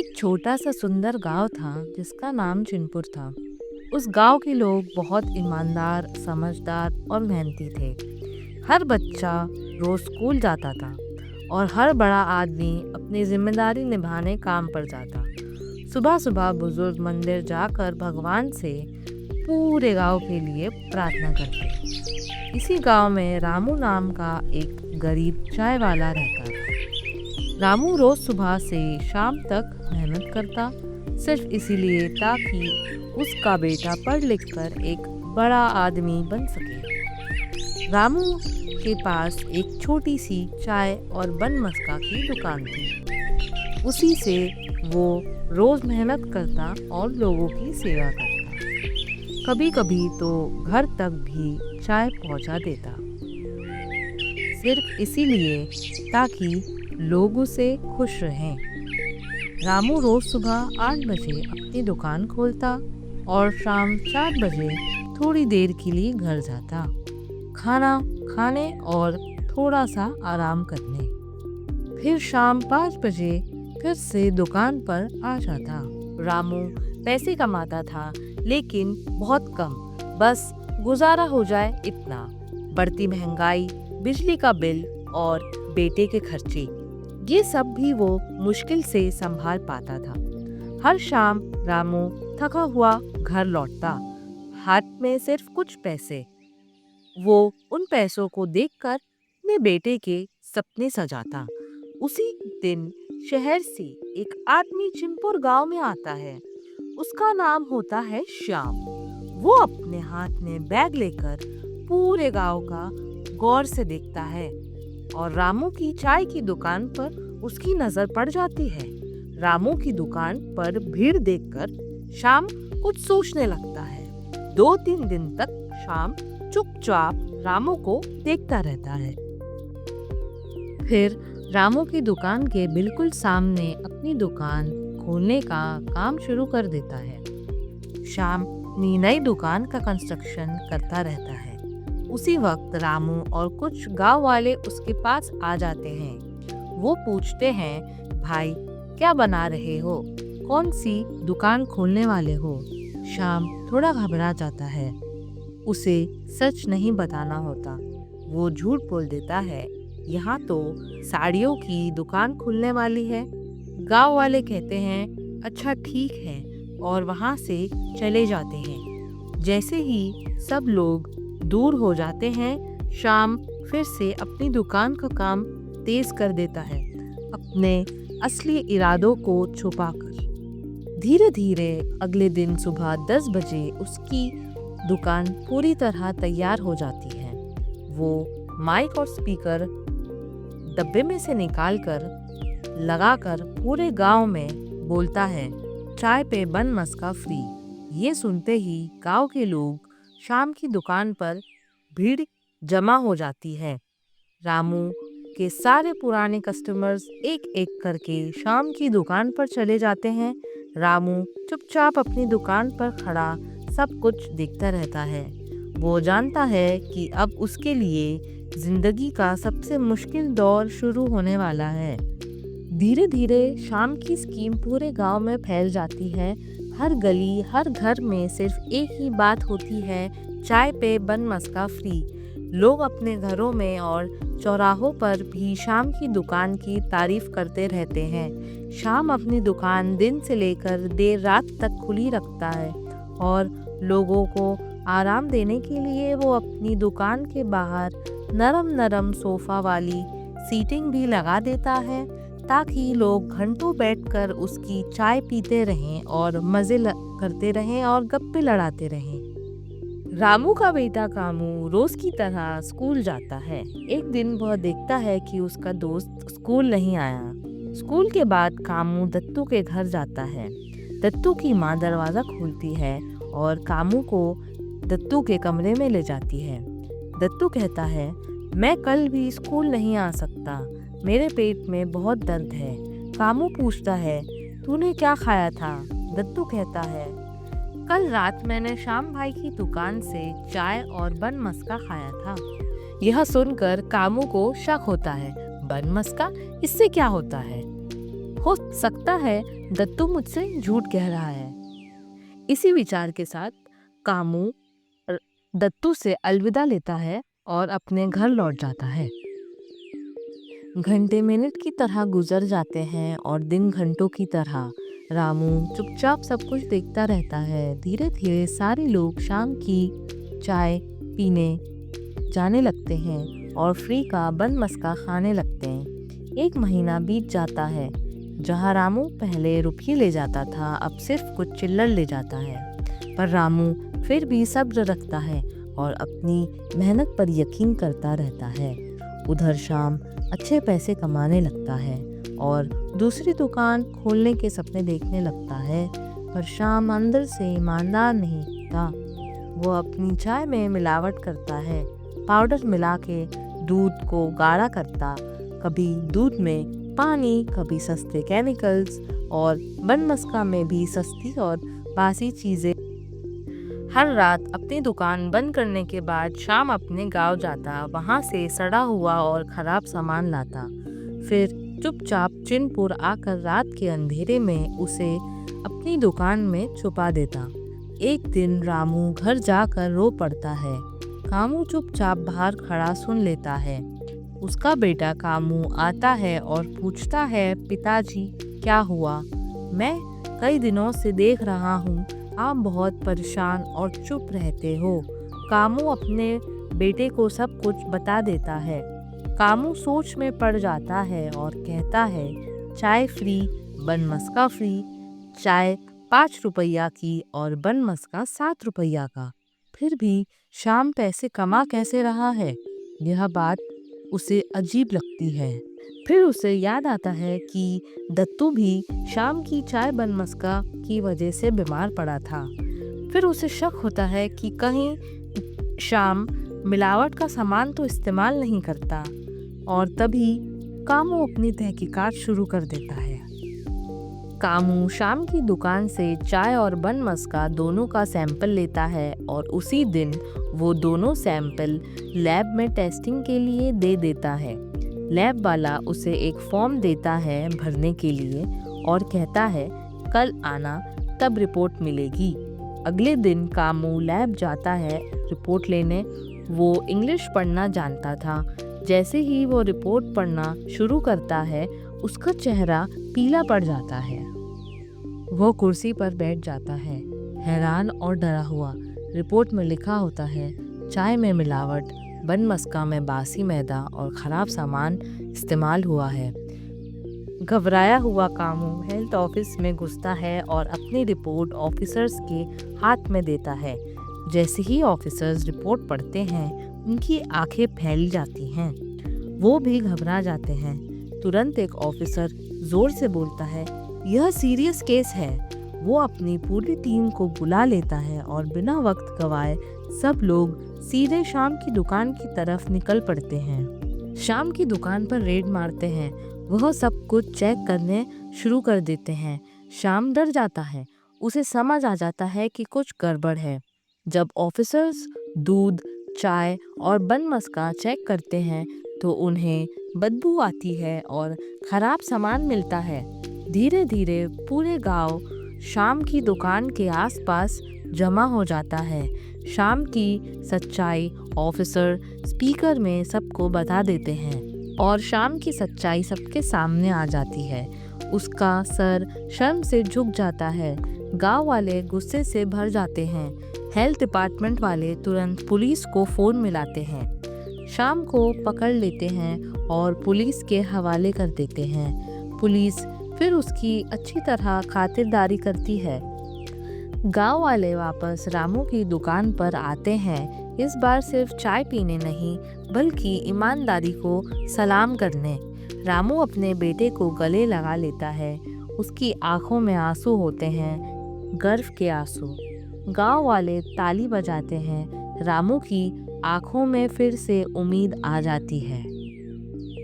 एक छोटा सा सुंदर गांव था जिसका नाम चिनपुर था। उस गांव के लोग बहुत ईमानदार, समझदार और मेहनती थे। हर बच्चा रोज स्कूल जाता था और हर बड़ा आदमी अपनी जिम्मेदारी निभाने काम पर जाता। सुबह सुबह बुजुर्ग मंदिर जाकर भगवान से पूरे गांव के लिए प्रार्थना करते। इसी गांव में रामू नाम का एक गरीब चाय वाला रहता था। रामू रोज सुबह से शाम तक मेहनत करता, सिर्फ इसीलिए ताकि उसका बेटा पढ़ लिख कर एक बड़ा आदमी बन सके। रामू के पास एक छोटी सी चाय और बन मस्का की दुकान थी। उसी से वो रोज मेहनत करता और लोगों की सेवा करता। कभी कभी तो घर तक भी चाय पहुंचा देता, सिर्फ इसीलिए ताकि लोग उसे खुश रहें। रामू रोज सुबह 8 बजे अपनी दुकान खोलता और शाम 4 बजे थोड़ी देर के लिए घर जाता, खाना खाने और थोड़ा सा आराम करने। फिर शाम 5 बजे फिर से दुकान पर आ जाता। रामू पैसे कमाता था, लेकिन बहुत कम, बस गुजारा हो जाए इतना। बढ़ती महंगाई, बिजली का बिल और बेटे के खर्चे, ये सब भी वो मुश्किल से संभाल पाता था। हर शाम रामू थका हुआ घर लौटता, हाथ में सिर्फ कुछ पैसे। वो उन पैसों को देखकर अपने बेटे के सपने सजाता। उसी दिन शहर से एक आदमी चिनपुर गांव में आता है। उसका नाम होता है श्याम। वो अपने हाथ में बैग लेकर पूरे गांव का गौर से देखता है और रामू की चाय की दुकान पर उसकी नजर पड़ जाती है। रामू की दुकान पर भीड़ देखकर श्याम कुछ सोचने लगता है। 2-3 दिन तक श्याम चुपचाप रामू को देखता रहता है। फिर रामू की दुकान के बिल्कुल सामने अपनी दुकान खोलने का काम शुरू कर देता है। श्याम अपनी नई दुकान का कंस्ट्रक्शन करता रहता है। उसी वक्त रामू और कुछ गांव वाले उसके पास आ जाते हैं। वो पूछते हैं, भाई क्या बना रहे हो? कौन सी दुकान खोलने वाले हो? श्याम थोड़ा घबरा जाता है। उसे सच नहीं बताना होता। वो झूठ बोल देता है, यहाँ तो साड़ियों की दुकान खुलने वाली है। गांव वाले कहते हैं, अच्छा ठीक है, और वहाँ से चले जाते हैं। जैसे ही सब लोग दूर हो जाते हैं, श्याम फिर से अपनी दुकान का काम तेज कर देता है, अपने असली इरादों को छुपाकर। धीरे धीरे अगले दिन सुबह 10 बजे उसकी दुकान पूरी तरह तैयार हो जाती है। वो माइक और स्पीकर डब्बे में से निकालकर लगाकर पूरे गांव में बोलता है, चाय पे बन मस्का फ्री। ये सुनते ही गांव के लोग शाम की दुकान पर भीड़ जमा हो जाती है। रामू के सारे पुराने कस्टमर्स एक एक करके शाम की दुकान पर चले जाते हैं। रामू चुपचाप अपनी दुकान पर खड़ा सब कुछ देखता रहता है। वो जानता है कि अब उसके लिए जिंदगी का सबसे मुश्किल दौर शुरू होने वाला है। धीरे धीरे शाम की स्कीम पूरे गांव में फैल जाती है। हर गली, हर घर में सिर्फ एक ही बात होती है, चाय पे बन मस्का फ्री। लोग अपने घरों में और चौराहों पर भी शाम की दुकान की तारीफ करते रहते हैं। शाम अपनी दुकान दिन से लेकर देर रात तक खुली रखता है और लोगों को आराम देने के लिए वो अपनी दुकान के बाहर नरम नरम सोफा वाली सीटिंग भी लगा देता है, ताकि लोग घंटों बैठकर उसकी चाय पीते रहें और मजे करते रहें और गप्पे लड़ाते रहें। रामू का बेटा कामू रोज की तरह स्कूल जाता है। एक दिन वह देखता है कि उसका दोस्त स्कूल नहीं आया। स्कूल के बाद कामू दत्तू के घर जाता है। दत्तू की माँ दरवाजा खोलती है और कामू को दत्तू के कमरे में ले जाती है। दत्तू कहता है, मैं कल भी स्कूल नहीं आ सकता, मेरे पेट में बहुत दर्द है। कामू पूछता है, तूने क्या खाया था? दत्तू कहता है, कल रात मैंने श्याम भाई की दुकान से चाय और बन मस्का खाया था। यह सुनकर कामू को शक होता है, बन मस्का, इससे क्या होता है? हो सकता है दत्तू मुझसे झूठ कह रहा है। इसी विचार के साथ कामू दत्तू से अलविदा लेता है और अपने घर लौट जाता है। घंटे मिनट की तरह गुजर जाते हैं और दिन घंटों की तरह। रामू चुपचाप सब कुछ देखता रहता है। धीरे धीरे सारे लोग शाम की चाय पीने जाने लगते हैं और फ्री का बन मस्का खाने लगते हैं। 1 महीना बीत जाता है। जहाँ रामू पहले रुपये ले जाता था, अब सिर्फ कुछ चिल्लर ले जाता है। पर रामू फिर भी सब्र रखता है और अपनी मेहनत पर यकीन करता रहता है। उधर शाम अच्छे पैसे कमाने लगता है और दूसरी दुकान खोलने के सपने देखने लगता है। पर शाम अंदर से ईमानदार नहीं था। वो अपनी चाय में मिलावट करता है, पाउडर मिला के दूध को गाढ़ा करता, कभी दूध में पानी, कभी सस्ते केमिकल्स और बन मस्का में भी सस्ती और बासी चीज़ें। हर रात अपनी दुकान बंद करने के बाद शाम अपने गांव जाता, वहां से सड़ा हुआ और ख़राब सामान लाता, फिर चुपचाप चिनपुर आकर रात के अंधेरे में उसे अपनी दुकान में छुपा देता। एक दिन रामू घर जाकर रो पड़ता है। कामू चुपचाप बाहर खड़ा सुन लेता है। उसका बेटा कामू आता है और पूछता है, पिताजी क्या हुआ? मैं कई दिनों से देख रहा हूँ आप बहुत परेशान और चुप रहते हो। कामू अपने बेटे को सब कुछ बता देता है। कामू सोच में पड़ जाता है और कहता है, चाय फ्री, बन मस्का फ्री। चाय 5 रुपया की और बन मस्का 7 रुपया का। फिर भी शाम पैसे कमा कैसे रहा है? यह बात उसे अजीब लगती है। फिर उसे याद आता है कि दत्तू भी शाम की चाय बन मस्का की वजह से बीमार पड़ा था। फिर उसे शक होता है कि कहीं शाम मिलावट का सामान तो इस्तेमाल नहीं करता। और तभी कामू अपनी तहकीकात शुरू कर देता है। कामू शाम की दुकान से चाय और बन मस्का दोनों का सैंपल लेता है और उसी दिन वो दोनों सैंपल लैब में टेस्टिंग के लिए दे देता है। लैब वाला उसे एक फॉर्म देता है भरने के लिए और कहता है, कल आना, तब रिपोर्ट मिलेगी। अगले दिन कामू लैब जाता है रिपोर्ट लेने। वो इंग्लिश पढ़ना जानता था। जैसे ही वो रिपोर्ट पढ़ना शुरू करता है, उसका चेहरा पीला पड़ जाता है। वो कुर्सी पर बैठ जाता है, हैरान और डरा हुआ। रिपोर्ट में लिखा होता है, चाय में मिलावट, बन मस्का में बासी मैदा और ख़राब सामान इस्तेमाल हुआ है। घबराया हुआ कामू हेल्थ ऑफिस में घुसता है और अपनी रिपोर्ट ऑफिसर्स के हाथ में देता है। जैसे ही ऑफिसर्स रिपोर्ट पढ़ते हैं, उनकी आंखें फैल जाती हैं। वो भी घबरा जाते हैं। तुरंत एक ऑफिसर जोर से बोलता है, यह सीरियस केस है। वो अपनी पूरी टीम को बुला लेता है और बिना वक्त गवाए सब लोग सीधे शाम की दुकान की तरफ निकल पड़ते हैं। शाम की दुकान पर रेड मारते हैं। वह सब कुछ चेक करने शुरू कर देते हैं। शाम डर जाता है। उसे समझ आ जाता है कि कुछ गड़बड़ है। जब ऑफिसर्स दूध, चाय और बन मस्का चेक करते हैं तो उन्हें बदबू आती है और खराब सामान मिलता है। धीरे धीरे पूरे गांव शाम की दुकान के आसपास जमा हो जाता है। शाम की सच्चाई ऑफिसर स्पीकर में सबको बता देते हैं और शाम की सच्चाई सबके सामने आ जाती है। उसका सर शर्म से झुक जाता है। गांव वाले गुस्से से भर जाते हैं। हेल्थ डिपार्टमेंट वाले तुरंत पुलिस को फ़ोन मिलाते हैं। शाम को पकड़ लेते हैं और पुलिस के हवाले कर देते हैं। पुलिस फिर उसकी अच्छी तरह खातिरदारी करती है। गांव वाले वापस रामू की दुकान पर आते हैं, इस बार सिर्फ चाय पीने नहीं बल्कि ईमानदारी को सलाम करने। रामू अपने बेटे को गले लगा लेता है। उसकी आंखों में आंसू होते हैं, गर्व के आंसू। गांव वाले ताली बजाते हैं। रामू की आंखों में फिर से उम्मीद आ जाती है।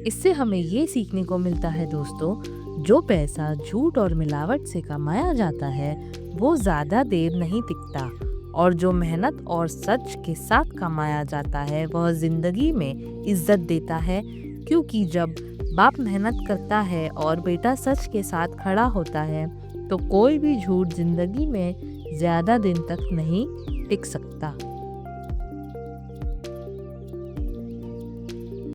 इससे हमें ये सीखने को मिलता है दोस्तों, जो पैसा झूठ और मिलावट से कमाया जाता है वो ज़्यादा देर नहीं टिकता, और जो मेहनत और सच के साथ कमाया जाता है वह ज़िंदगी में इज्जत देता है। क्योंकि जब बाप मेहनत करता है और बेटा सच के साथ खड़ा होता है तो कोई भी झूठ जिंदगी में ज्यादा दिन तक नहीं टिक सकता।